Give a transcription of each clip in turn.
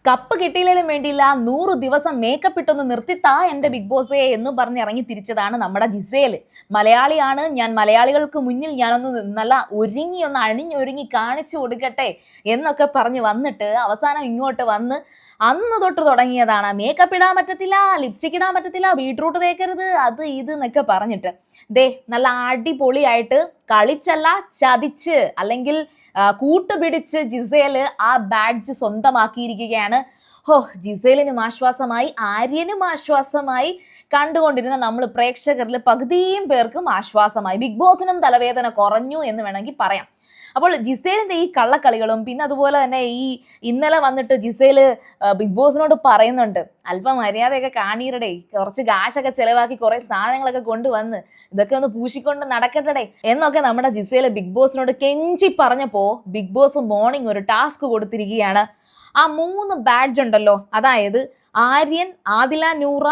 Cup കിട്ടിയില്ലേലും വേണ്ടിയില്ല 100 ദിവസം makeup ഇട്ടൊന്ന് നിർത്തിത്താ എന്റെ ബിഗ് ബോസേ എന്ന് പറഞ്ഞ് ഇറങ്ങി തിരിച്ചതാണ് നമ്മുടെ ജിസേൽ. മലയാളിയാണ് ഞാൻ, മലയാളികൾക്ക് മുന്നിൽ ഞാനൊന്ന് നല്ല ഒന്ന് അണിഞ്ഞൊരുങ്ങി കാണിച്ചു കൊടുക്കട്ടെ എന്നൊക്കെ പറഞ്ഞ് വന്നിട്ട് അവസാനം ഇങ്ങോട്ട് വന്ന് അന്ന് തൊട്ട് തുടങ്ങിയതാണ് മേക്കപ്പ് ഇടാൻ പറ്റത്തില്ല, ലിപ്സ്റ്റിക് ഇടാൻ പറ്റത്തില്ല, ബീട്രൂട്ട് തേക്കരുത്, അത് ഇത് എന്നൊക്കെ പറഞ്ഞിട്ട് ദേ നല്ല അടിപൊളിയായിട്ട് കളിച്ചല്ല ചതിച്ച് അല്ലെങ്കിൽ കൂട്ടുപിടിച്ച് ജിസേല് ആ ബാഡ്ജ് സ്വന്തമാക്കിയിരിക്കുകയാണ്. ഹോ, ജിസേലിനും ആശ്വാസമായി, ആര്യനും ആശ്വാസമായി, കണ്ടുകൊണ്ടിരുന്ന നമ്മൾ പ്രേക്ഷകരിൽ പകുതിയും പേർക്കും ആശ്വാസമായി. ബിഗ് ബോസിനും തലവേദന കുറഞ്ഞു എന്ന് വേണമെങ്കിൽ പറയാം. അപ്പോൾ ജിസേലിന്റെ ഈ കള്ളക്കളികളും പിന്നെ അതുപോലെ തന്നെ ഈ ഇന്നലെ വന്നിട്ട് ജിസേല് ബിഗ് ബോസിനോട് പറയുന്നുണ്ട്, അല്പം മര്യാദയൊക്കെ കാണീരടേ, കുറച്ച് കാശൊക്കെ ചെലവാക്കി കുറെ സാധനങ്ങളൊക്കെ കൊണ്ടുവന്ന് ഇതൊക്കെ ഒന്ന് പൂശിക്കൊണ്ട് നടക്കട്ടെ എന്നൊക്കെ നമ്മുടെ ജിസേല് ബിഗ് ബോസിനോട് കെഞ്ചി പറഞ്ഞപ്പോ ബിഗ് ബോസ് മോർണിംഗ് ഒരു ടാസ്ക് കൊടുത്തിരിക്കുകയാണ്. ആ 3 ബാഡ്ജ് ഉണ്ടല്ലോ, അതായത് ആര്യൻ, ആദില നൂറ,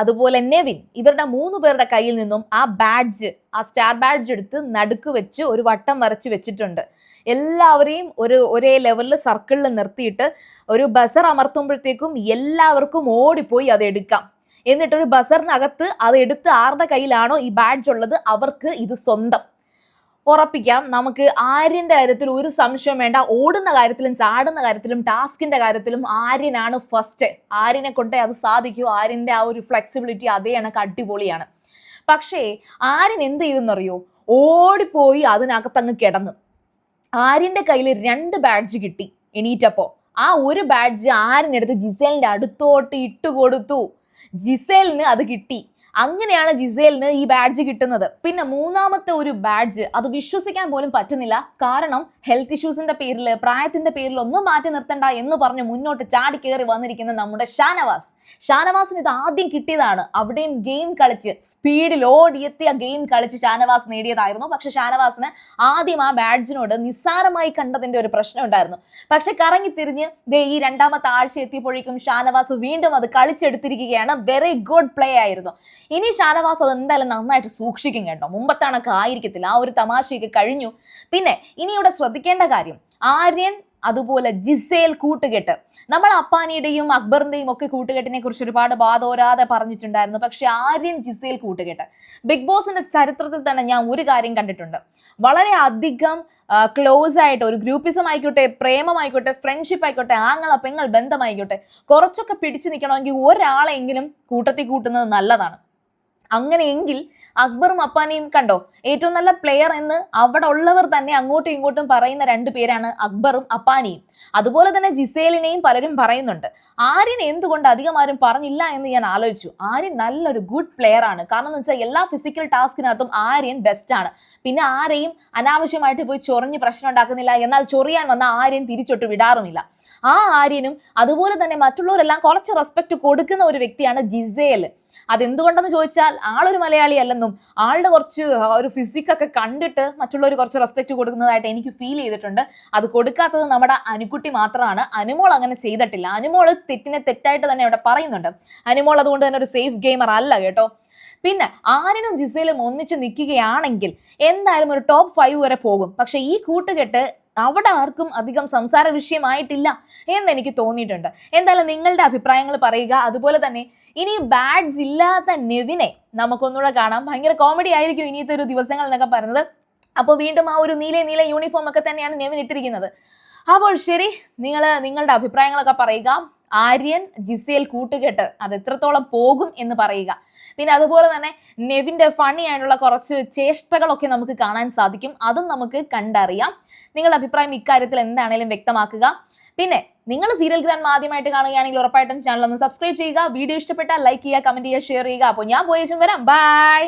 അതുപോലെ നെവിൻ, ഇവരുടെ 3 പേരുടെ കയ്യിൽ നിന്നും ആ ബാഡ്ജ്, ആ സ്റ്റാർ ബാഡ്ജ് എടുത്ത് നടുക്ക് വെച്ച് ഒരു വട്ടം വരച്ച് വെച്ചിട്ടുണ്ട്. എല്ലാവരെയും ഒരേ ലെവലിൽ സർക്കിളിൽ നിർത്തിയിട്ട് ഒരു ബസർ അമർത്തുമ്പോഴത്തേക്കും എല്ലാവർക്കും ഓടിപ്പോയി അത് എടുക്കാം. എന്നിട്ടൊരു ബസറിനകത്ത് അത് എടുത്ത് ആരുടെ കയ്യിലാണോ ഈ ബാഡ്ജ് ഉള്ളത് അവർക്ക് ഇത് സ്വന്തം. ഉറപ്പിക്കാം, നമുക്ക് ആര്യന്റെ കാര്യത്തിൽ ഒരു സംശയം വേണ്ട. ഓടുന്ന കാര്യത്തിലും ചാടുന്ന കാര്യത്തിലും ടാസ്കിന്റെ കാര്യത്തിലും ആര്യനാണ് ഫസ്റ്റ്. ആര്യനെ കൊണ്ടേ അത് സാധിക്കൂ. ആര്യന്റെ ആ ഒരു ഫ്ലെക്സിബിലിറ്റി അതേ കണക്ക് അടിപൊളിയാണ്. പക്ഷേ ആര്യൻ എന്ത് ചെയ്തെന്നറിയോ, ഓടിപ്പോയി അതിനകത്തങ്ങ് കിടന്നു. ആര്യന്റെ കയ്യിൽ 2 ബാഡ്ജ് കിട്ടി എണീറ്റപ്പോ. ആ ഒരു ബാഡ്ജ് ആര്യനെടുത്ത് ജിസേലിന്റെ അടുത്തോട്ട് ഇട്ടുകൊടുത്തു. ജിസേലിന് അത് കിട്ടി. അങ്ങനെയാണ് ജിസേലിന് ഈ ബാഡ്ജ് കിട്ടുന്നത്. പിന്നെ 3ാമത്തെ ഒരു ബാഡ്ജ്, അത് വിശ്വസിക്കാൻ പോലും പറ്റുന്നില്ല. കാരണം ഹെൽത്ത് ഇഷ്യൂസിന്റെ പേരിൽ, പ്രായത്തിന്റെ പേരിൽ ഒന്നും മാറ്റി നിർത്തണ്ട എന്ന് പറഞ്ഞ് മുന്നോട്ട് ചാടി കയറി വന്നിരിക്കുന്ന നമ്മുടെ ഷാനവാസിന് ഇത് ആദ്യം കിട്ടിയതാണ്. അവിടെയും ഗെയിം കളിച്ച് സ്പീഡിൽ ഓടിയെത്തിയ ഗെയിം കളിച്ച് ഷാനവാസ് നേടിയതായിരുന്നു. പക്ഷെ ഷാനവാസിന് ആദ്യം ആ ബാഡ്ജിനോട് നിസ്സാരമായി കണ്ടതിന്റെ ഒരു പ്രശ്നം ഉണ്ടായിരുന്നു. പക്ഷെ കറങ്ങി തിരിഞ്ഞ് ഈ 2ാമത്തെ ആഴ്ച എത്തിയപ്പോഴേക്കും ഷാനവാസ് വീണ്ടും അത് കളിച്ചെടുത്തിരിക്കുകയാണ്. വെരി ഗുഡ് പ്ലേ ആയിരുന്നു. ഇനി ഷാനവാസ് അത് എന്തായാലും നന്നായിട്ട് സൂക്ഷിക്കും കേട്ടോ. മുമ്പത്താണൊക്കെ ആയിരിക്കത്തില്ല, ആ ഒരു തമാശയൊക്കെ കഴിഞ്ഞു. പിന്നെ ഇനി ഇവിടെ ശ്രദ്ധിക്കേണ്ട കാര്യം, ആര്യൻ അതുപോലെ ജിസേൽ കൂട്ടുകെട്ട്. നമ്മൾ അപ്പാനിയുടെയും അക്ബറിന്റെയും ഒക്കെ കൂട്ടുകെട്ടിനെ കുറിച്ച് ഒരുപാട് വാദോരാതെ പറഞ്ഞിട്ടുണ്ടായിരുന്നു. പക്ഷെ ആര്യൻ ജിസേൽ കൂട്ടുകെട്ട് ബിഗ് ബോസിന്റെ ചരിത്രത്തിൽ തന്നെ ഞാൻ ഒരു കാര്യം കണ്ടിട്ടുണ്ട്. വളരെ അധികം ക്ലോസ് ആയിട്ട് ഒരു ഗ്രൂപ്പിസം ആയിക്കോട്ടെ, പ്രേമമായിക്കോട്ടെ, ഫ്രണ്ട്ഷിപ്പ് ആയിക്കോട്ടെ, ആങ്ങള പെങ്ങൾ ബന്ധമായിക്കോട്ടെ, കുറച്ചൊക്കെ പിടിച്ചു നിൽക്കണമെങ്കിൽ ഒരാളെങ്കിലും കൂട്ടത്തിൽ കൂട്ടുന്നത് നല്ലതാണ്. അങ്ങനെയെങ്കിൽ അക്ബറും അപ്പാനെയും കണ്ടോ, ഏറ്റവും നല്ല പ്ലെയർ എന്ന് അവിടെ ഉള്ളവർ തന്നെ അങ്ങോട്ടും ഇങ്ങോട്ടും പറയുന്ന 2 പേരാണ് അക്ബറും അപ്പാനിയും. അതുപോലെ തന്നെ ജിസേലിനെയും പലരും പറയുന്നുണ്ട്. ആര്യൻ എന്തുകൊണ്ട് അധികം ആരും പറഞ്ഞില്ല എന്ന് ഞാൻ ആലോചിച്ചു. ആര്യൻ നല്ലൊരു ഗുഡ് പ്ലെയർ ആണ്. കാരണം എന്ന് വെച്ചാൽ എല്ലാ ഫിസിക്കൽ ടാസ്കിനകത്തും ആര്യൻ ബെസ്റ്റ് ആണ്. പിന്നെ ആരെയും അനാവശ്യമായിട്ട് പോയി ചൊറിഞ്ഞ് പ്രശ്നം ഉണ്ടാക്കുന്നില്ല. എന്നാൽ ചൊറിയാൻ വന്ന ആര്യൻ തിരിച്ചൊട്ട് വിടാറുമില്ല. ആ ആര്യനും അതുപോലെ തന്നെ മറ്റുള്ളവരെല്ലാം കുറച്ച് റെസ്പെക്ട് കൊടുക്കുന്ന ഒരു വ്യക്തിയാണ് ജിസേൽ. അതെന്തുകൊണ്ടെന്ന് ചോദിച്ചാൽ ആളൊരു മലയാളി അല്ലെന്നും ആളുടെ കുറച്ച് ഒരു ഫിസിക്കൊക്കെ കണ്ടിട്ട് മറ്റുള്ളവർ കുറച്ച് റെസ്പെക്ട് കൊടുക്കുന്നതായിട്ട് എനിക്ക് ഫീൽ ചെയ്തിട്ടുണ്ട്. അത് കൊടുക്കാത്തത് നമ്മുടെ അനുക്കുട്ടി മാത്രമാണ്. അനുമോൾ അങ്ങനെ ചെയ്തിട്ടില്ല. അനുമോൾ തെറ്റിനെ തെറ്റായിട്ട് തന്നെ അവിടെ പറയുന്നുണ്ട്. അനുമോൾ അതുകൊണ്ട് തന്നെ ഒരു സേഫ് ഗെയിമർ അല്ല കേട്ടോ. പിന്നെ ആര്യനും ജിസേലും ഒന്നിച്ച് നിൽക്കുകയാണെങ്കിൽ എന്തായാലും ഒരു ടോപ്പ് 5 വരെ പോകും. പക്ഷെ ഈ കൂട്ടുകെട്ട് അവിടെ ആർക്കും അധികം സംസാര വിഷയമായിട്ടില്ല എന്ന് എനിക്ക് തോന്നിയിട്ടുണ്ട്. എന്തായാലും നിങ്ങളുടെ അഭിപ്രായങ്ങൾ പറയുക. അതുപോലെ തന്നെ ഇനി ബാഡ്ജ് ഇല്ലാത്ത നെവിനെ നമുക്കൊന്നുകൂടെ കാണാം. ഭയങ്കര കോമഡി ആയിരിക്കും ഇനിയത്തെ ഒരു ദിവസങ്ങൾ എന്നൊക്കെ പറയുന്നത്. അപ്പോൾ വീണ്ടും ആ ഒരു നീല യൂണിഫോം ഒക്കെ തന്നെയാണ് നെവിൻ ഇട്ടിരിക്കുന്നത്. അപ്പോൾ ശരി, നിങ്ങളുടെ അഭിപ്രായങ്ങളൊക്കെ പറയുക. ആര്യൻ ജിസേൽ കൂട്ടുകെട്ട് അത് എത്രത്തോളം പോകും എന്ന് പറയുക. പിന്നെ അതുപോലെ തന്നെ നെവിന്റെ ഫണ്ണി ആയിട്ടുള്ള കുറച്ച് ചേഷ്ടകളൊക്കെ നമുക്ക് കാണാൻ സാധിക്കും. അതും നമുക്ക് കണ്ടറിയാം. നിങ്ങളുടെ അഭിപ്രായം ഇക്കാര്യത്തിൽ എന്താണേലും വ്യക്തമാക്കുക. പിന്നെ നിങ്ങൾ സീരിയൽ ഗ്രാൻഡ് ആദ്യമായിട്ട് കാണുകയാണെങ്കിൽ ഉറപ്പായിട്ടും ചാനൽ ഒന്ന് സബ്സ്ക്രൈബ് ചെയ്യുക. വീഡിയോ ഇഷ്ടപ്പെട്ടാൽ ലൈക്ക് ചെയ്യുക, കമന്റ് ചെയ്യുക, ഷെയർ ചെയ്യുക. അപ്പോൾ ഞാൻ പോയേച്ചും വരാം. ബൈ.